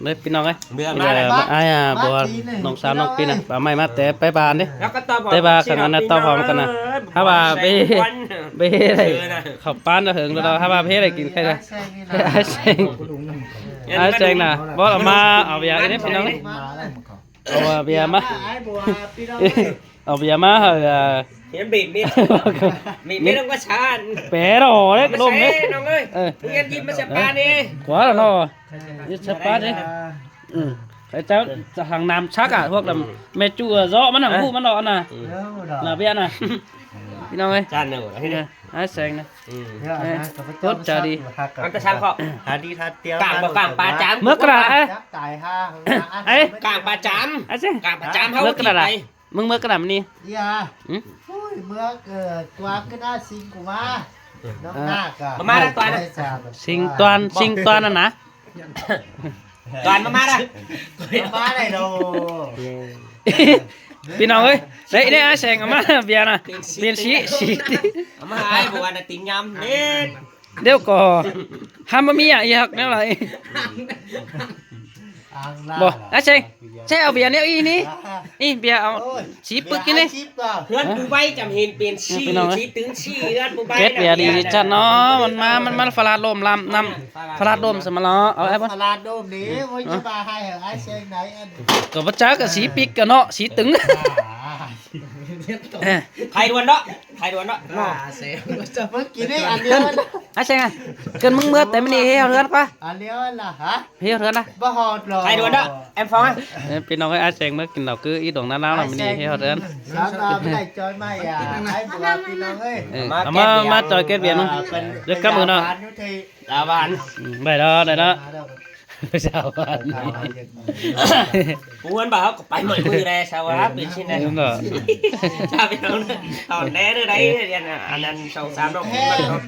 เลยพี่น้องเอ้ย เบื่อ นี่ มา แห เลย ละอ้ายบัวน้องสาวน้องปีน่ะป่าไม้มาแต่ไปบานดิ แล้วก็ตอบ แต่ว่าข้างนั้นน่ะตอบพร้อมกันน่ะถ้าว่าไปได้ข้าวปั้นน่ะถึงแล้วถ้าว่าเพได้กินแค่ไอ้เซ็งไอ้เซ็งน่ะบ่เอามาเอาเบียร์นี่พี่น้องเอาเบียร์มาเอาเบียร์มาเฮา เห็นบีบมีดมีดต้องกระชาน แปะดอกเด้กระดมเด้ น้องเอ้ยมึงยันยิ้มมาเสียปลานี่ ขวาแล้วเนาะยึดสปาดิไอ้เจ้าจะหางน้ำชักอ่ะพวกนั้นแม่จู่เจาะมันหางผู้มันดอกน่ะน่ะเบี้ยน่ะพี่น้องเอ้ย จานหนึ่ง นี่นะไอ้แสงนะ รถจะดี มันจะช่างเขา หาดีทัดเตียว กลางบ่กลางปลาจาม เมื่อกระดาษไอ้ ตายห้า ไอ้ กลางปลาจาม ไอ้เสง กลางปลาจามเขา เมื่อกระดาษมึงเมื่อกระดาษมันนี่ ยาเมื่อเกิดกวางก็น่าสิงกูมาน้องหน้ากะ มาแล้วตอนนะ สิงตอนน่ะนะ ตอนมาละ มาได้โด พี่น้องเอ้ยนี่ไอ้แสงเอามาเบียร์น่ะเปลี่ยนสี มาไอ้บัวน่ะติงยำนี่ เดี๋ยวก่อนห้ามมีอ่ะอีหักแนวไหนบ่ไอ้แสงใช่เอาเบียร์เนี่ยอีนี่เบียร์เอาสีปึกกินนี่ เพื่อนปูใบจำเห็นเปลี่ยนชีตึงชีเพื่อนปูใบ เก็ดเบียร์ดีจัดเนาะมันฟลาดลมลำนำฟลาดลมสมะเนาะเอาไอ้บ่ ตลาดโดมนี้ว่าจะมาให้เหรอไอ้เชงไหนอัน ก็บ่จักก็สีปิกก็เนาะสีตึง ไทยดวนเนาะไทยดวนเนาะ เมื่อกี้นี่อันเดียว ไอ้แสงอ่ะเกินมึงเมื่อแต่มันนี่เฮียเรือนปะ อันเดียวล่ะฮะ เฮียเรือนนะ บ่หอดหรอ ไทยดวนเนาะแอมฟอง พี่น้องไอ้แสงเมื่อกินเหล้าคืออีดองน้ำมันนี่เฮียเรือน สามตาไม่ได้จอยไม่อ่ะไอ้บัวพี่น้องเอ้ย เอามาจอยเก็ดเบียร์นึงเดี๋ยวกลับมือเนาะ ดาวัน ได้แล้วชาวบ้าน ปูนบ่าวก็ไปหมดคุยแร่ชาวบ้านเป็นชิ้นไหนชาวไปน้องตอนแน่เลยได้เนี่ยอันนั้นสองสามดอก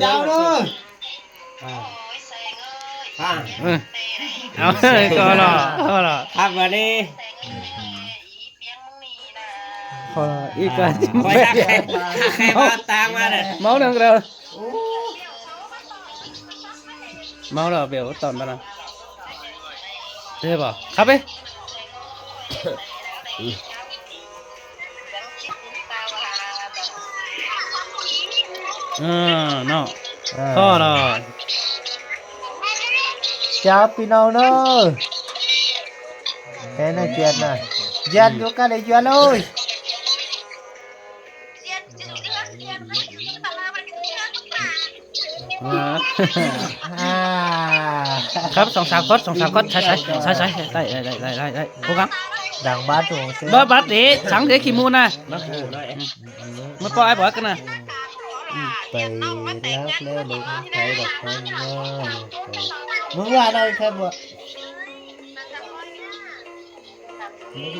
เจ้าเลย เอาก็รอ ครับวันนี้ อีกการ คอยใครมาตามมาเลย เมาหนึ่งเดียวเมาแล้วเบลตอนมาแล้วเจ็บป่ะครับไปเนาะก็รอ จ้าพี่น้องเนาะแค่นั้นเจียนนะเจียนอยู่กันเลยเจียนเลยครับสองสามคนใช่ได้พวกกัน ดังบ้านตัวเสีย บัดดิสังเกตขี้มูนะมาปล่อยบ่กันนะ ไปแล้วลุงใช้ดอกไม้มึงว่าได้แค่บ่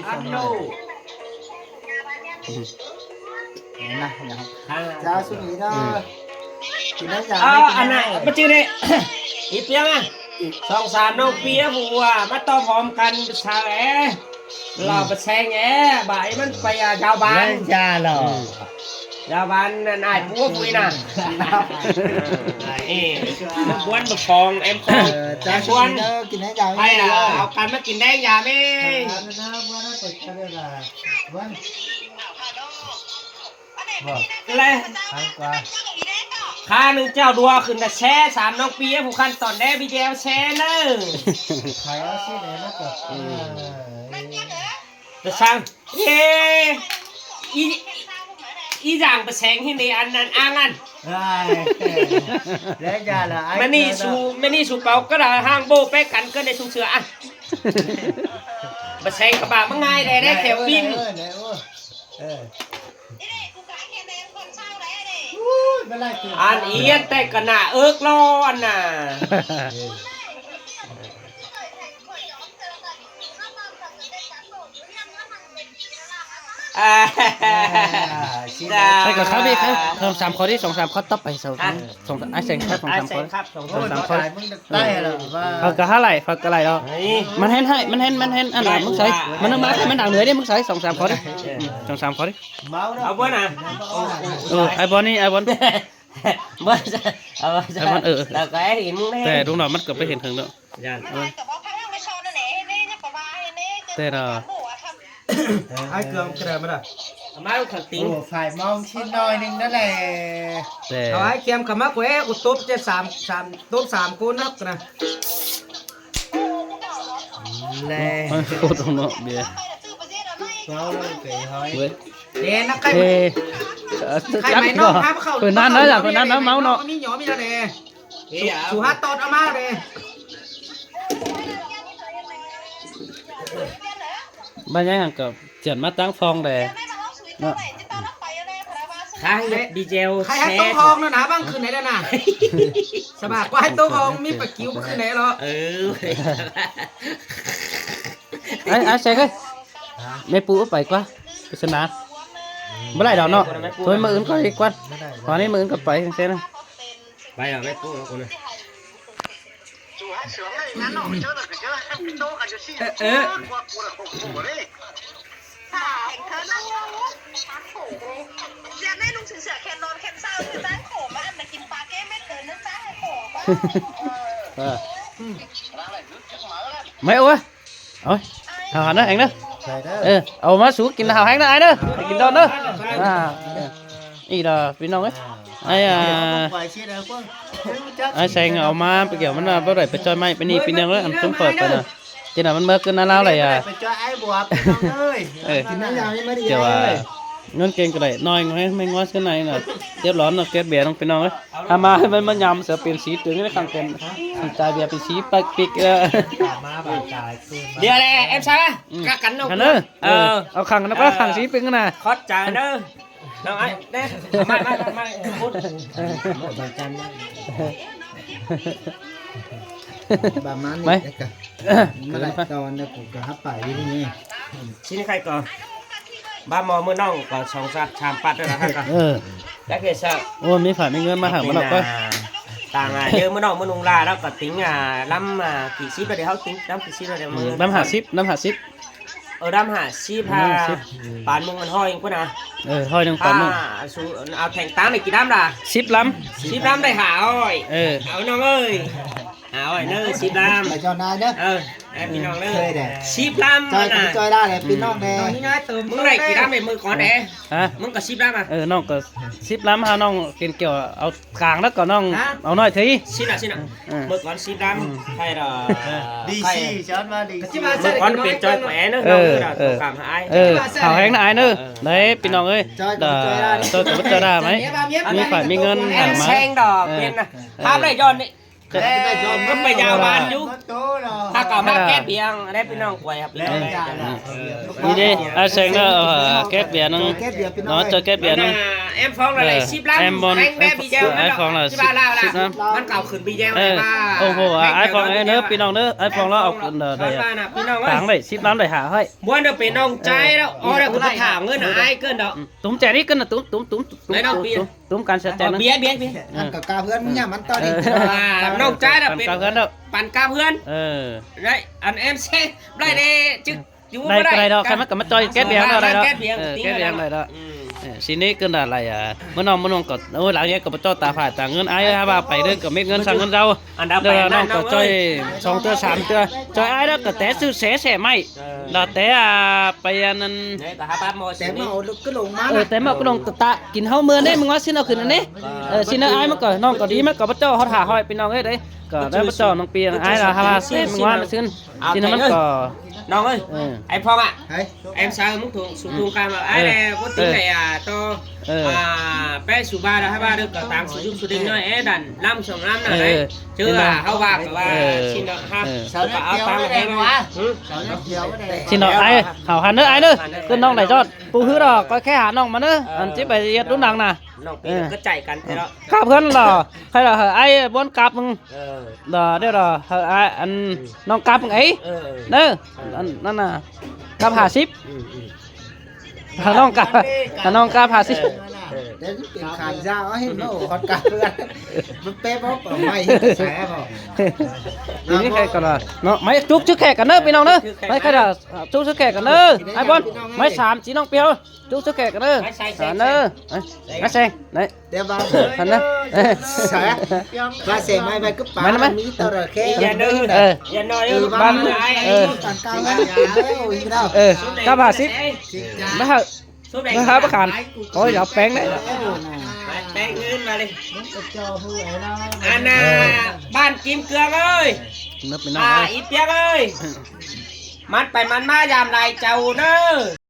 อันโน นะจ้าสุนีนะกินน้ำยา อันน่ะมาจืดเลยอีเปียงอ่ะสองสามน้องเปียบัวมาต่อพร้อมกันชาวแอเราไปแซงแอบ่ายมันไปยาวบ้าน จ้าหรอย าวบ้านนายปัวปุยน่ะนี่บวนบฟองแอมฟอง จ้า ช ช ว วน นกินให้ยา ให้เอากันมากินแดงยาไหม นะว่าน่าเปิดกันเลยล่ะวัน เลย ทางกว่า ข้าหนึ่งเจ้าดัวขึ้นแต่แช่สามน้องปีผู้คันตอนแรกพี่เจลแช่เนอะ ขายเอาสิไหนมากับ แต่ช่างเย่อีอย่างไปแสงที่นี่อันนั้นอ่างอัน แล้วยาละไอ้ มันนี่สูเปาก็ได้ห้างโบไปกันก็ได้สูเสืออ่ะไปแสงกระบะมันง่ายเลยได้แถวบินอันเอียนแต่กันน่ะเอิกร้อนน่ะไอ้ก็ครับพี่ครับเพิ่ม3 คนที่2-3 คนต่อไปส่งไอ้แสงครับ2-3 คน ครับ 3 คนได้หรอว่า เขาก็เท่าไหร่เขาก็ไรแล้วมันเห็นอันไหนมึงใส่มันนึกมามันดังเหนือดิมึงใส่2-3 คนดิ2-3 คนดิ เมาแล้ว เอาบ่น่ะ ไอ้บอลนี่ไอ้บอล บ่เอาแล้วก็เห็นมึงแน่ แต่ดูหน่อยมันเกือบไปเห็นถึงแล้ว ยัน แต่เนาะ ไอ้เกลือเกลือมาละ มาลูกขัน โอ้ ติ้ง ฝ่ายมองชิ้นน้อยนึงนั่นแหละ แต่ เอาไอ้เค็มกับมะเขือกูตุ๊บจะสามตุ๊บ3คนนักนะ แล่ โคตรเนาะเบียร์ เขาเลยไปห้อย เว้ย เด้นักใคร เอ้ ใคร จับ ไม่น้ ก่ อ อง น พาเขา เปิดนั่นนะจ้ะเปิดนั่นนะเมาเนาะ มีหยอมีอะไรสุฮัตตอดเอามาเลย บ้านยังก็เจียนมาตั้งฟองแต่เนาะ ใครดีเจลใครให้โต๊ะทองนะบ้างคืนไหนแล้วนะสบายกว่าให้โต๊ะทองมีปากกิ้วคืนไหนหรอไอ้ใช่ก็ไม่ปูไปกว่าไปสนามเมื่อไรดอกเนาะถอยมาอื่นก็อีกกว่าตอนนี้มาอื่นก็ไปแค่นั้น ไปอ่ะไม่ปูแล้วคนนึงไม่เอาเอาหาnó anh đó ใส่ได้ เอามาสูกินหาวแห้งนะไอ้เด้อกินตอนเด้ออีดอพี่น้องเอ้ยไอ้ ฝ่ายชิ้นแล้วก็ ไอ้แซงเอามาไปเกี่ยวมันบ่ได้ไปจอยไม้ไปนี่ปีนึงแล้วอันต้มเปิดไปนะจีน่ะมันเมื่อคืนนั้นแล้วเลย ไปจอยไอ้บวบน้องเอ้ยกินน้ำยาไม่ได้ เจ้าว่าเงินเก่งก็ได้น้อยไม่งอขึ้นไหนน่ะเรียบร้อยน่ะแก๊สเบียร์ต้องพี่น้องเอ้ยถ้ามาให้มันยำเสือเปลี่ยนสีตัวนี้ได้ข้างเป็นจ่ายเบียร์เป็นสีปักปิกมาบาดตายคืน เดี๋ยวเลยเอ็มซ่ากักกันน้อง เนอะเอาขังนะก็ขังสีปิงนะ คอดจานเด้อน้องไอ้เด้ไม่พูด บาดกันบามัน ไม่ มาไล่ตอนแล้วกูก็ฮับไปที่นี่ ชิ้นใครก่อนบ้ามอมือน้องก่อน2 3ปัดด้วยนะครับแล้วเกิดซะ โอ้มีฝ่ายมีเงินมาหามันหรอกก็ ต่างเยอะมือน้องมือนุงลาแล้วก็ติ้งล้ำกี่ชิปไปเดี๋ยวเขาติ้งล้ำกี่ชิปไปเดี๋ยวมือ น้ำหาซิปน้ำหาซิป ล้ำหาชิปปานมึงมันห้อยกูนะ ห้อยหนึ่งปอนนึง เอาแทงตั้งในกี่ล้ำล่ะ ซิปล้ ชิปล้ำได้หาอ้อย ำเอาน้องเอ้ยเอาไอ้เนอชิปล้ำ ไปจอนายเด้อ ไอ้พี่น้องเนอ เคยแดด ชิปล้ำ จอยกันจอยได้เลยพี่น้องแดง นี่นะมึงได้กี่ล้ำในมือก่อนแดมึงกับชิปล้ำอ่ะ น้องก็ซิปล้ำหาน้องกินเกี่ยวเอากลางแล้วก็น้องเอาน้อยที ชิปอ่ะมือก่อนชิปล้ำใครล่ะ ดีซี่ช้อนมาดีซี่ มือก่อนเป็นจอยแหวนเนอะตัวกลางหาย หาวแห้งนะไอ้เนอะได้พี่น้องเอ้ยตัวกับจอยได้ไหมมีฝ่ายมีเงินหามา แซงดอกเป็นนะภาพได้ย้อนนี่ก็ไปยาวบานอยู่ถ้าเก่ามาแก้เพียงได้พี่น้องป่วยครับ นี่ดิไอ้แซงก็แก๊สเบียร์นึงเนาะเจอแก๊สเบียร์นึง เอ็มฟองอะไรชิบล้ำแม่บีเจล ไอ้ฟองละ10ล้ำ มันเก่าขึ้นบีเจล โอ้โหไอ้ฟองไอ้เนอะพี่น้องเนอะไอ้ฟองเราเอาได้ พี่น้อง ต่างได้10ล้ำได้หาให้ บ้วนเดี๋ยวเป็นน้องใจแล้วอ๋อเดี๋ยวกูถามเงินหายเกินดอก ตุ้มแจนี่กันนะตุ้มการแสดงนะ เบี้ย อันกับกาเพื่อนมึงเนี่ยมันตอนนี้ น้องใจเดี๋ยวเป็นปั่นกาเพื่อนได้อันเอ็มเซ่ได้เด้จึ๊กอยู่ ได้ก็ได้ดอกใครมันก็มาจอยแก๊สเบียร์ได้ดอก แก้เพียง แก๊สเบียร์ได้ดอกสินี้ก็อะไรมันน้องก็โอ้หลังนี้ก็มาจอตาผ่าต่างเงินไอ้ว่าไปเรื่องก็เม็ดเงินสั่งเงินเราเดี๋ยวน้องก็จอย2 ตัว 3 ตัวจอยไอ้แล้วก็แต่ซื้อเสไม่แล้วแต่ไปนั้น แต่ฮาบ้านโม แต่ นี่ มาเอาก็ลงมา แต่มาก็ลงตะกินเฮาเมื่อนี่มึงว่าสิเอาขึ้นอันนี้สินะไอ้มันก็น้องก็ดีมันก็บ่เจ้าเฮาถ่าห้อยพี่น้องเอ้ยได้ก็ได้บ่เจ้าน้องปีไอ้ล่ะฮาว่าสิมึงว่าซื่นสินะมันก็ น้องเอ้ยไอ้พองอ่ะ เฮ้ย em sao muốn thùng sụt thùng cam mà ai này có tính này to bé sụt ba là 2 được cả 8 sử dụng sụt đinh nói é đàn 5 sòng 5 này chứ là hao bạc và xin được ha sao nó áo kéo tang cái này này quá sao nó kéo cái này สิน้องไอ้เฮาหันเด้อไอ้เด้อขึ้นน้องได้จอดปูฮื้อดอกก็แค่หาน้องมาเด้ออันสิไปเฮ็ดรุ่นดังน่ะ น้องปีก็chạyกันthế đó กลับเพิ่นล่ะใครล่ะไอ้บ่นกลับมึงเด้อเด้อไอ้อันน้องกลับมึงไอ้เด้อนั่นน่ะกลับ50ถ้าน้องกลับ50 แต่ที่เป็นขานยาวให้โน่ฮอตกันมันเป๊ะบ่ไม่ใช่บ่ ทีนี้แขกกันเนาะไม่จุกชื่อแขกกันเด้อพี่น้องเด้อไม่ใครด่าจุกชื่อแขกกันเด้อไอ้บอลไม่3จีน้องเปียวจุกชื่อแขกกันเด้อเด้อไอ้แซงไหน เดี๋ยวบ้า ทันนะ ใช่บ้าเสไม่ไปก็ป่ามีตระเข้ อย่าดื้ออย่าน้อยบ้านไอ้ ต่างกันแล้วโอ้ยเรา ก็บาสิมาฮะมาฮะประกันโอ้ยเอาแป้งได้ แป้งอื่นมาเลย มันจะจอผู้ไอ้เรา อันน่ะบ้านกิมเกลือเอ้ย นึกไปน้อง อีเปียกเอ้ยมันไปมันมายามไรเจ้าเด้อ